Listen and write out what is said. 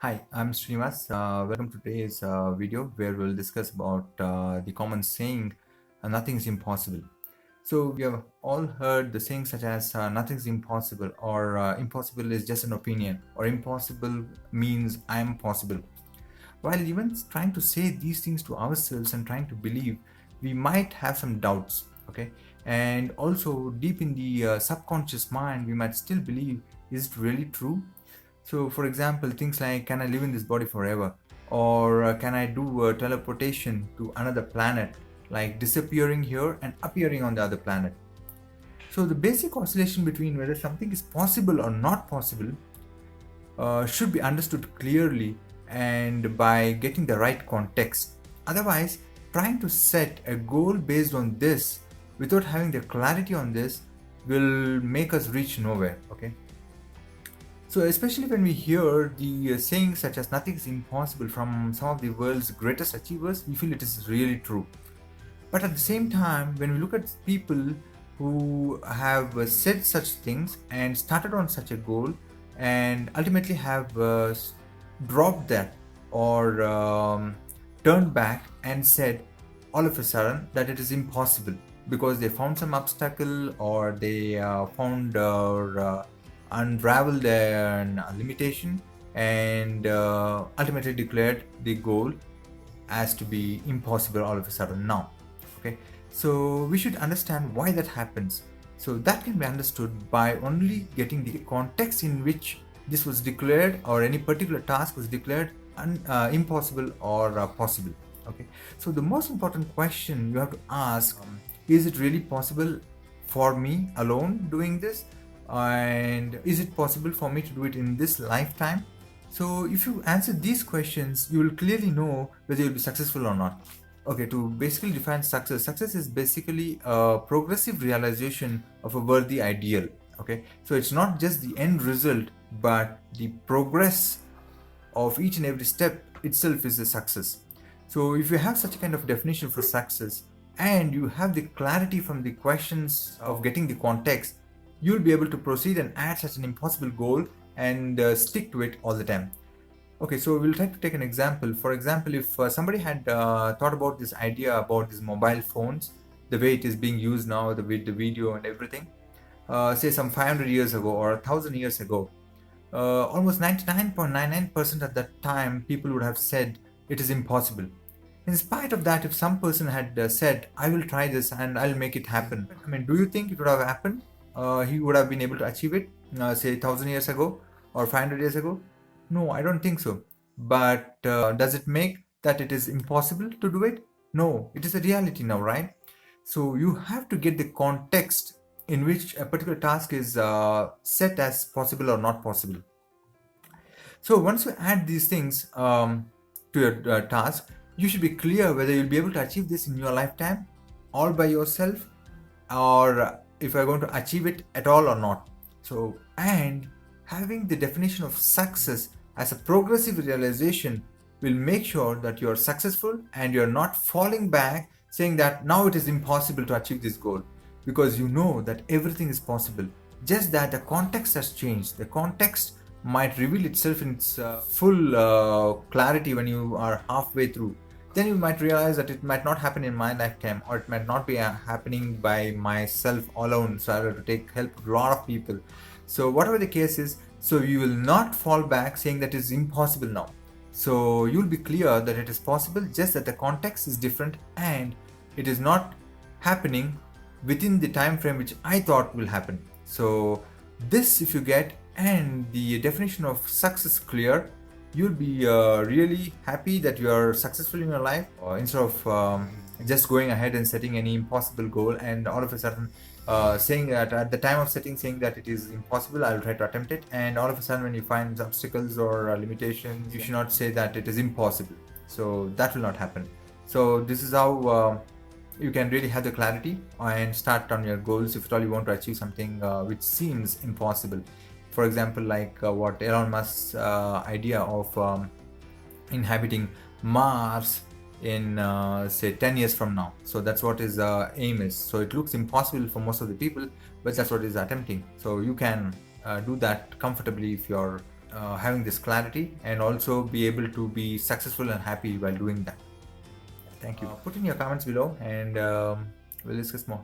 Hi, I'm Srinivas. Welcome to today's video where we'll discuss about the common saying, nothing is impossible. So we have all heard the saying such as nothing is impossible or impossible is just an opinion or impossible means I am possible. While even trying to say these things to ourselves and trying to believe, we might have some doubts, okay? And also deep in the subconscious mind, we might still believe, is it really true? So, for example, things like can I live in this body forever? Or can I do teleportation to another planet, like disappearing here and appearing on the other planet? So, the basic oscillation between whether something is possible or not possible should be understood clearly and by getting the right context. Otherwise, trying to set a goal based on this without having the clarity on this will make us reach nowhere, okay? So, especially when we hear the sayings such as nothing is impossible from some of the world's greatest achievers, we feel it is really true. But at the same time, when we look at people who have said such things and started on such a goal and ultimately have dropped that or turned back and said all of a sudden that it is impossible because they found some obstacle or they found or unraveled a limitation and ultimately declared the goal as to be impossible all of a sudden now. Okay, so we should understand why that happens. So that can be understood by only getting the context in which this was declared or any particular task was declared impossible or possible. Okay, so the most important question you have to ask, is it really possible for me alone doing this, and is it possible for me to do it in this lifetime? So if you answer these questions, you will clearly know whether you'll be successful or not. Okay, to basically define success, success is basically a progressive realization of a worthy ideal. Okay, so it's not just the end result, but the progress of each and every step itself is a success. So if you have such a kind of definition for success and you have the clarity from the questions of getting the context, you'll be able to proceed and add such an impossible goal and stick to it all the time. Okay, so we'll try to take an example. For example, if somebody had thought about this idea about these mobile phones, the way it is being used now, the video and everything, say some 500 years ago or 1,000 years ago, almost 99.99% at that time, people would have said it is impossible. In spite of that, if some person had said, I will try this and I'll make it happen, I mean, do you think it would have happened? He would have been able to achieve it, say 1,000 years ago or 500 years ago? No, I don't think so. But does it make that it is impossible to do it? No, it is a reality now, right? So you have to get the context in which a particular task is set as possible or not possible. So once you add these things to your task, you should be clear whether you'll be able to achieve this in your lifetime all by yourself, or if you're going to achieve it at all or not. So, and having the definition of success as a progressive realization will make sure that you're successful and you're not falling back saying that now it is impossible to achieve this goal, because you know that everything is possible, just that the context has changed. The context might reveal itself in its full clarity when you are halfway through. Then you might realize that it might not happen in my lifetime, or it might not be happening by myself alone, so I have to take help of a lot of people. So whatever the case is, so you will not fall back saying that it is impossible now. So you'll be clear that it is possible, just that the context is different and it is not happening within the time frame which I thought will happen. So this, if you get, and the definition of success clear, you'll be really happy that you are successful in your life, instead of just going ahead and setting any impossible goal and all of a sudden saying that at the time of setting, saying that it is impossible, I'll try to attempt it, and all of a sudden when you find obstacles or limitations, you should not say that it is impossible. So that will not happen. So this is how you can really have the clarity and start on your goals if at all you want to achieve something which seems impossible. For example, like what Elon Musk's idea of inhabiting Mars in say 10 years from now. So that's what his aim is. So it looks impossible for most of the people, but that's what he's attempting. So you can do that comfortably if you're having this clarity and also be able to be successful and happy while doing that. Thank you. Put in your comments below and we'll discuss more.